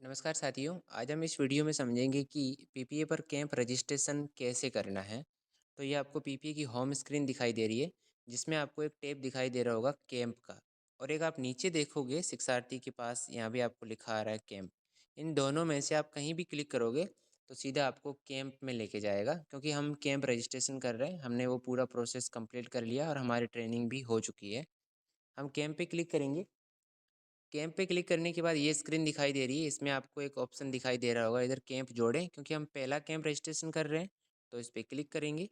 नमस्कार साथियों। आज हम इस वीडियो में समझेंगे कि पीपीए पर कैंप रजिस्ट्रेशन कैसे करना है। तो ये आपको पीपीए की होम स्क्रीन दिखाई दे रही है, जिसमें आपको एक टैब दिखाई दे रहा होगा कैंप का। और एक आप नीचे देखोगे शिक्षार्थी के पास, यहाँ भी आपको लिखा आ रहा है कैंप। इन दोनों में से आप कहीं भी क्लिक करोगे तो सीधा आपको कैंप में लेके जाएगा, क्योंकि हम कैंप रजिस्ट्रेशन कर रहे हैं। हमने वो पूरा प्रोसेस कंप्लीट कर लिया और हमारी ट्रेनिंग भी हो चुकी है। हम कैंप पे क्लिक करेंगे। कैंप पे क्लिक करने के बाद ये स्क्रीन दिखाई दे रही है। इसमें आपको एक ऑप्शन दिखाई दे रहा होगा इधर कैंप जोड़ें, क्योंकि हम पहला कैंप रजिस्ट्रेशन कर रहे हैं। तो इस पर क्लिक करेंगे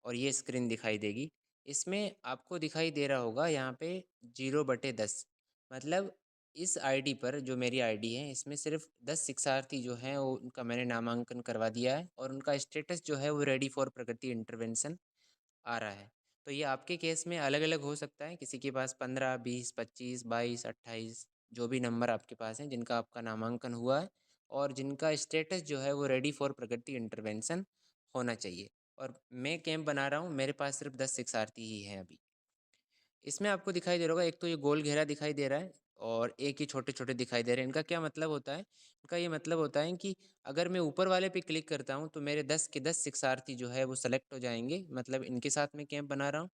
और ये स्क्रीन दिखाई देगी। इसमें आपको दिखाई दे रहा होगा यहाँ पे 0/10। मतलब इस आईडी पर, जो मेरी आईडी है, इसमें सिर्फ 10 शिक्षार्थी जो हैं वो उनका मैंने नामांकन करवा दिया है और उनका स्टेटस जो है वो रेडी फॉर प्रगति इंटरवेंशन आ रहा है। तो ये आपके केस में अलग अलग हो सकता है। किसी के पास 15, 20, 25, 22, 28, जो भी नंबर आपके पास हैं जिनका आपका नामांकन हुआ है और जिनका स्टेटस जो है वो रेडी फॉर प्रगति इंटरवेंशन होना चाहिए। और मैं कैंप बना रहा हूँ, मेरे पास सिर्फ 10 शिक्षार्थी ही हैं अभी। इसमें आपको दिखाई दे रहा होगा, एक तो ये गोल घेरा दिखाई दे रहा है और एक ही छोटे छोटे दिखाई दे रहे हैं। इनका क्या मतलब होता है? इनका ये मतलब होता है कि अगर मैं ऊपर वाले पे क्लिक करता हूँ तो मेरे 10 के 10 शिक्षार्थी जो है वो सेलेक्ट हो जाएंगे, मतलब इनके साथ मैं कैंप बना रहा हूँ।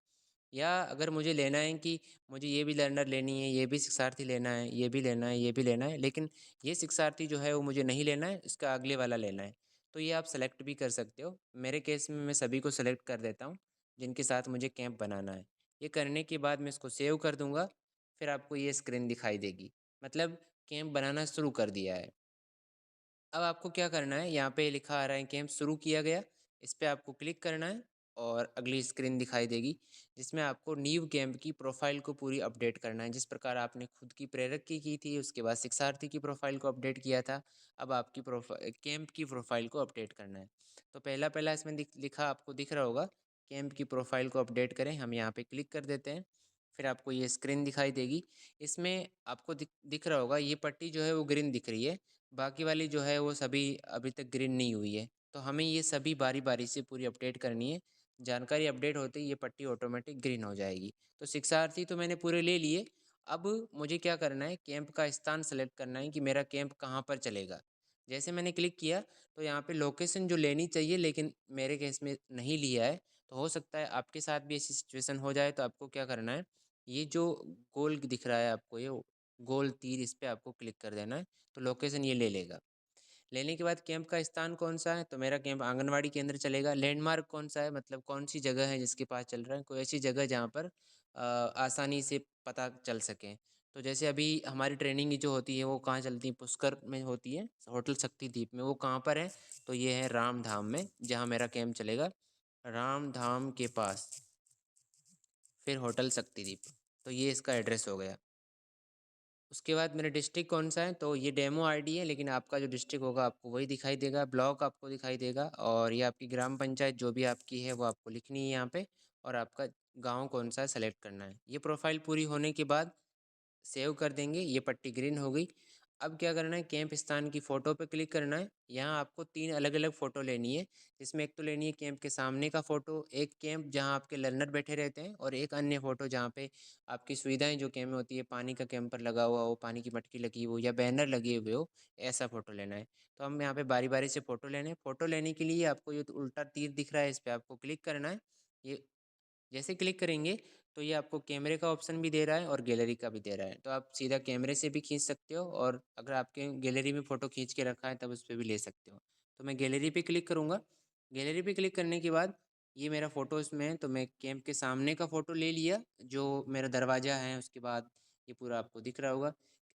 या अगर मुझे लेना है कि मुझे ये भी लर्नर लेनी है, ये भी शिक्षार्थी लेना है, ये भी लेना है, ये भी लेना है, लेकिन ये शिक्षार्थी जो है वो मुझे नहीं लेना है, इसका अगले वाला लेना है, तो ये आप सेलेक्ट भी कर सकते हो। मेरे केस में मैं सभी को सेलेक्ट कर देता हूँ जिनके साथ मुझे कैंप बनाना है। ये करने के बाद मैं इसको सेव कर दूंगा। फिर आपको ये स्क्रीन दिखाई देगी, मतलब कैंप बनाना शुरू कर दिया है। अब आपको क्या करना है, यहाँ पे लिखा आ रहा है कैंप शुरू किया गया। इस पे आपको क्लिक करना है और अगली स्क्रीन दिखाई देगी, जिसमें आपको न्यू कैंप की प्रोफाइल को पूरी अपडेट करना है। जिस प्रकार आपने खुद की प्रेरक की थी, उसके बाद शिक्षार्थी की प्रोफाइल को अपडेट किया था, अब आपकी प्रोफाइल कैंप की प्रोफाइल को अपडेट करना है। तो पहला पहला इसमें लिखा आपको दिख रहा होगा कैंप की प्रोफाइल को अपडेट करें। हम यहाँ पे क्लिक कर देते हैं। फिर आपको ये स्क्रीन दिखाई देगी। इसमें आपको दिख रहा होगा ये पट्टी जो है वो ग्रीन दिख रही है, बाकी वाली जो है वो सभी अभी तक ग्रीन नहीं हुई है। तो हमें ये सभी बारी बारी से पूरी अपडेट करनी है। जानकारी अपडेट होते ही ये पट्टी ऑटोमेटिक ग्रीन हो जाएगी। तो शिक्षार्थी तो मैंने पूरे ले लिए। अब मुझे क्या करना है, कैंप का स्थान सेलेक्ट करना है कि मेरा कैंप कहाँ पर चलेगा। जैसे मैंने क्लिक किया तो यहाँ पे लोकेशन जो लेनी चाहिए, लेकिन मेरे केस में नहीं लिया है। तो हो सकता है आपके साथ भी ऐसी सिचुएशन हो जाए। तो आपको क्या करना है, ये जो गोल दिख रहा है आपको, ये गोल तीर, इस पे आपको क्लिक कर देना है। तो लोकेशन ये ले लेगा। लेने के बाद कैंप का स्थान कौन सा है, तो मेरा कैंप आंगनवाड़ी केंद्र चलेगा। लैंडमार्क कौन सा है, मतलब कौन सी जगह है जिसके पास चल रहा है, कोई ऐसी जगह जहाँ पर आसानी से पता चल सके। तो जैसे अभी हमारी ट्रेनिंग जो होती है वो कहाँ चलती है, पुष्कर में होती है, होटल शक्तिद्वीप में। वो कहाँ पर है, तो ये है रामधाम में, जहाँ मेरा कैंप चलेगा। रामधाम के पास, फिर होटल शक्तिद्वीप। तो ये इसका एड्रेस हो गया। उसके बाद मेरा डिस्ट्रिक्ट कौन सा है, तो ये डेमो आईडी है, लेकिन आपका जो डिस्ट्रिक्ट होगा आपको वही दिखाई देगा। ब्लॉक आपको दिखाई देगा और ये आपकी ग्राम पंचायत जो भी आपकी है वो आपको लिखनी है यहाँ पे। और आपका गांव कौन सा है सेलेक्ट करना है। ये प्रोफाइल पूरी होने के बाद सेव कर देंगे। ये पट्टी ग्रीन हो गई। अब क्या करना है, कैंप स्थान की फ़ोटो पे क्लिक करना है। यहाँ आपको 3 अलग अलग फ़ोटो लेनी है, जिसमें एक तो लेनी है कैंप के सामने का फ़ोटो, एक कैंप जहाँ आपके लर्नर बैठे रहते हैं, और एक अन्य फ़ोटो जहाँ पे आपकी सुविधाएं जो कैंप में होती है, पानी का कैंपर लगा हुआ हो, पानी की मटकी लगी हो या बैनर लगे हुए हो, ऐसा फ़ोटो लेना है। तो हम यहाँ पे बारी बारी से फ़ोटो लेने हैं। फ़ोटो लेने के लिए आपको ये तो उल्टा तीर दिख रहा है, इस पर आपको क्लिक करना है। ये जैसे क्लिक करेंगे तो ये आपको कैमरे का ऑप्शन भी दे रहा है और गैलरी का भी दे रहा है। तो आप सीधा कैमरे से भी खींच सकते हो, और अगर आपके गैलरी में फ़ोटो खींच के रखा है तब उस पर भी ले सकते हो। तो मैं गैलरी पे क्लिक करूँगा। गैलरी पे क्लिक करने के बाद ये मेरा फ़ोटो इसमें है, तो मैं कैंप के सामने का फ़ोटो ले लिया, जो मेरा दरवाज़ा है। उसके बाद ये पूरा आपको दिख रहा होगा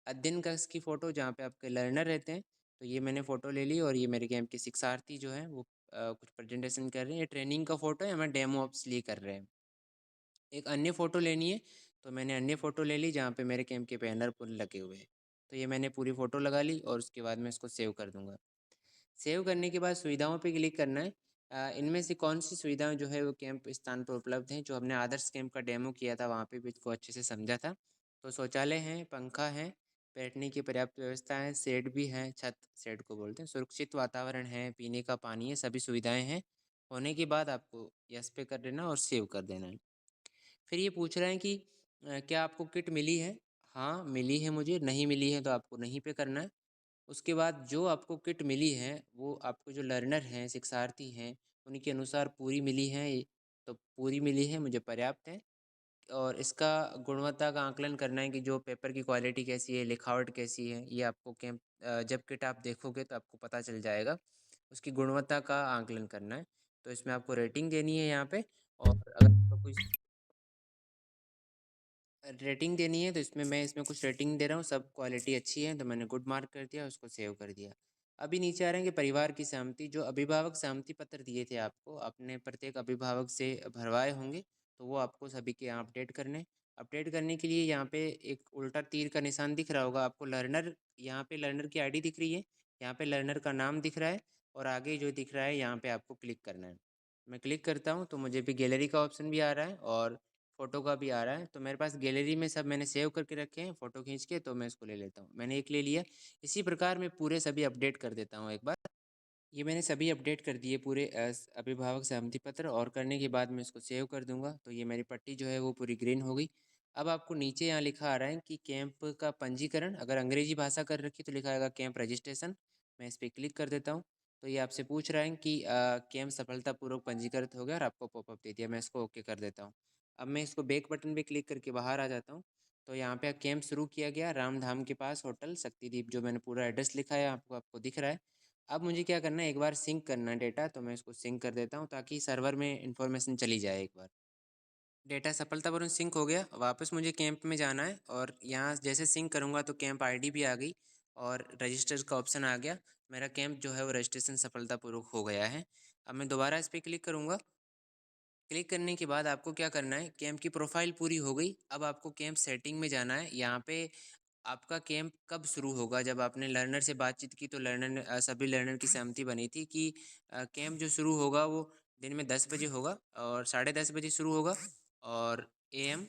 अध्ययन कक्ष की फ़ोटो, जहाँ पे आपके लर्नर रहते हैं। तो ये मैंने फ़ोटो ले ली, और ये मेरे कैंप के शिक्षार्थी जो हैं वो कुछ प्रेजेंटेशन कर रहे हैं। ये ट्रेनिंग का फ़ोटो है, हमें डेमो इसलिए कर रहे हैं। एक अन्य फ़ोटो लेनी है, तो मैंने अन्य फ़ोटो ले ली जहाँ पे मेरे कैंप के बैनर पूरे लगे हुए हैं। तो ये मैंने पूरी फ़ोटो लगा ली और उसके बाद मैं इसको सेव कर दूँगा। सेव करने के बाद सुविधाओं पे क्लिक करना है। इनमें से कौन सी सुविधाएं जो है वो कैंप स्थान पर उपलब्ध हैं, जो हमने आदर्श कैंप का डेमो किया था वहाँ पे भी इसको अच्छे से समझा था। तो शौचालय हैं, पंखा है, बैठने की पर्याप्त व्यवस्था है, शेड भी है, छत शेड को बोलते हैं, सुरक्षित वातावरण है, पीने का पानी है, सभी सुविधाएं हैं। होने के बाद आपको यस पे कर देना और सेव कर देना है। फिर ये पूछ रहे हैं कि क्या आपको किट मिली है? हाँ, मिली है मुझे। नहीं मिली है तो आपको नहीं पे करना है। उसके बाद जो आपको किट मिली है वो आपको जो लर्नर हैं, शिक्षार्थी हैं, उनके अनुसार पूरी मिली है। तो पूरी मिली है, मुझे पर्याप्त है। और इसका गुणवत्ता का आकलन करना है कि जो पेपर की क्वालिटी कैसी है, लिखावट कैसी है, ये आपको जब किट आप देखोगे तो आपको पता चल जाएगा। उसकी गुणवत्ता का आकलन करना है। तो इसमें आपको रेटिंग देनी है यहाँ पे। और अगर आपका कोई रेटिंग देनी है तो इसमें कुछ रेटिंग दे रहा हूँ, सब क्वालिटी अच्छी है तो मैंने गुड मार्क कर दिया, उसको सेव कर दिया। अभी नीचे आ रहे हैं कि परिवार की सहमति, जो अभिभावक सहमति पत्र दिए थे आपको, अपने प्रत्येक अभिभावक से भरवाए होंगे, तो वो आपको सभी के यहाँ अपडेट करने। अपडेट करने के लिए यहाँ पे एक उल्टा तीर का निशान दिख रहा होगा आपको, लर्नर, यहाँ पे लर्नर की आईडी दिख रही है, यहाँ पे लर्नर का नाम दिख रहा है, और आगे जो दिख रहा है यहाँ पे आपको क्लिक करना है। मैं क्लिक करता हूँ तो मुझे भी गैलरी का ऑप्शन भी आ रहा है और फ़ोटो का भी आ रहा है। तो मेरे पास गैलरी में सब मैंने सेव करके रखे हैं फ़ोटो खींच के, तो मैं इसको ले लेता हूँ। मैंने एक ले लिया। इसी प्रकार मैं पूरे सभी अपडेट कर देता हूँ एक बार। ये मैंने सभी अपडेट कर दिए पूरे अभिभावक सहमति पत्र, और करने के बाद मैं इसको सेव कर दूंगा। तो ये मेरी पट्टी जो है वो पूरी ग्रीन हो गई। अब आपको नीचे यहाँ लिखा आ रहा है कि कैंप का पंजीकरण, अगर अंग्रेजी भाषा कर रखी तो लिखा आएगा कैंप रजिस्ट्रेशन। मैं इस पर क्लिक कर देता हूँ। तो ये आपसे पूछ रहा है कि कैंप सफलतापूर्वक पंजीकृत हो गया, और आपको पॉपअप दे दिया। मैं इसको ओके कर देता हूँ। अब मैं इसको बैक बटन पे क्लिक करके बाहर आ जाता हूँ। तो यहाँ पे कैंप शुरू किया गया, रामधाम के पास होटल शक्तिदीप, जो मैंने पूरा एड्रेस लिखा है आपको आपको दिख रहा है। अब मुझे क्या करना है, एक बार सिंक करना है डेटा, तो मैं इसको सिंक कर देता हूँ ताकि सर्वर में इंफॉर्मेशन चली जाए एक बार। डेटा सफलतापूर्वक सिंक हो गया। वापस मुझे कैंप में जाना है, और यहाँ जैसे सिंक करूँगा तो कैंप आईडी भी आ गई और रजिस्टर का ऑप्शन आ गया। मेरा कैंप जो है वो रजिस्ट्रेशन सफलतापूर्वक हो गया है। अब मैं दोबारा इस पर क्लिक करूँगा। क्लिक करने के बाद आपको क्या करना है, कैंप की प्रोफाइल पूरी हो गई। अब आपको कैंप सेटिंग में जाना है। यहाँ पे आपका कैंप कब शुरू होगा, जब आपने लर्नर से बातचीत की तो लर्नर ने सभी लर्नर की सहमति बनी थी कि कैंप जो शुरू होगा वो दिन में 10 बजे होगा, और 10:30 बजे शुरू होगा, और AM,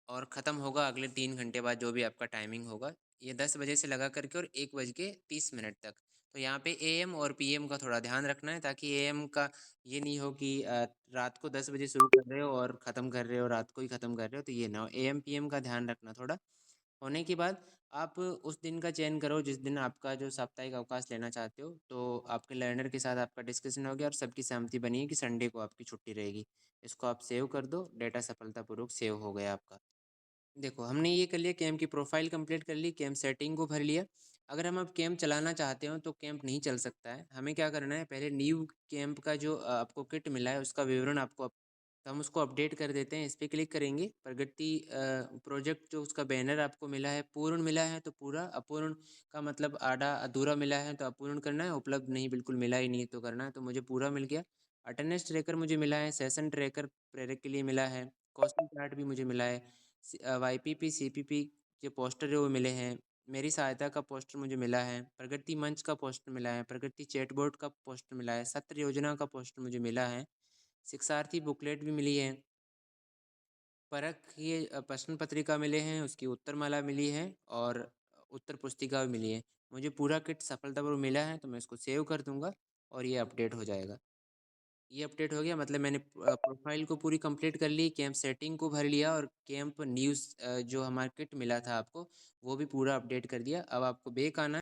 और ख़त्म होगा अगले 3 घंटे बाद, जो भी आपका टाइमिंग होगा। ये 10 बजे से लगा करके और 1:30 तक। तो यहाँ पे AM और PM का थोड़ा ध्यान रखना है, ताकि AM का ये नहीं हो कि रात को 10 बजे शुरू कर रहे हो और ख़त्म कर रहे हो, रात को ही ख़त्म कर रहे हो, तो ये ना हो। AM PM का ध्यान रखना थोड़ा। होने के बाद आप उस दिन का चयन करो जिस दिन आपका जो साप्ताहिक अवकाश लेना चाहते हो। तो आपके लर्नर के साथ आपका डिस्कशन हो गया और सबकी सहमति बनी है कि संडे को आपकी छुट्टी रहेगी। इसको आप सेव कर दो। डेटा सफलतापूर्वक सेव हो गया आपका। देखो, हमने ये कर लिया, कैंप की प्रोफाइल कंप्लीट कर ली, कैंप सेटिंग को भर लिया। अगर हम अब कैंप चलाना चाहते हो तो कैंप नहीं चल सकता है। हमें क्या करना है, पहले न्यू कैंप का जो आपको किट मिला है उसका विवरण आपको तो हम उसको अपडेट कर देते हैं। इस पर क्लिक करेंगे। प्रगति प्रोजेक्ट जो उसका बैनर आपको मिला है, पूर्ण मिला है तो पूरा, अपूर्ण का मतलब आधा अधूरा मिला है तो अपूर्ण करना है, उपलब्ध नहीं बिल्कुल मिला ही नहीं तो करना है। तो मुझे पूरा मिल गया। अटेंडेंस ट्रैकर मुझे मिला है, सेशन ट्रैकर प्रेरक के लिए मिला है, क्वेश्चन चार्ट भी मुझे मिला है, YPP CPP जो पोस्टर है वो मिले हैं, मेरी सहायता का पोस्टर मुझे मिला है, प्रगति मंच का पोस्टर मिला है, प्रगति चैटबॉट का पोस्टर मिला है, सत्र योजना का पोस्टर मुझे मिला है, शिक्षार्थी बुकलेट भी मिली है, परख ये प्रश्न पत्रिका मिले हैं, उसकी उत्तरमाला मिली है, और उत्तर पुस्तिका भी मिली है। मुझे पूरा किट सफलतापूर्वक मिला है, तो मैं इसको सेव कर दूंगा और ये अपडेट हो जाएगा। ये अपडेट हो गया, मतलब मैंने प्रोफाइल को पूरी कंप्लीट कर ली, कैंप सेटिंग को भर लिया, और कैंप न्यूज़ जो हमारा किट मिला था आपको वो भी पूरा अपडेट कर दिया। अब आपको बैक आना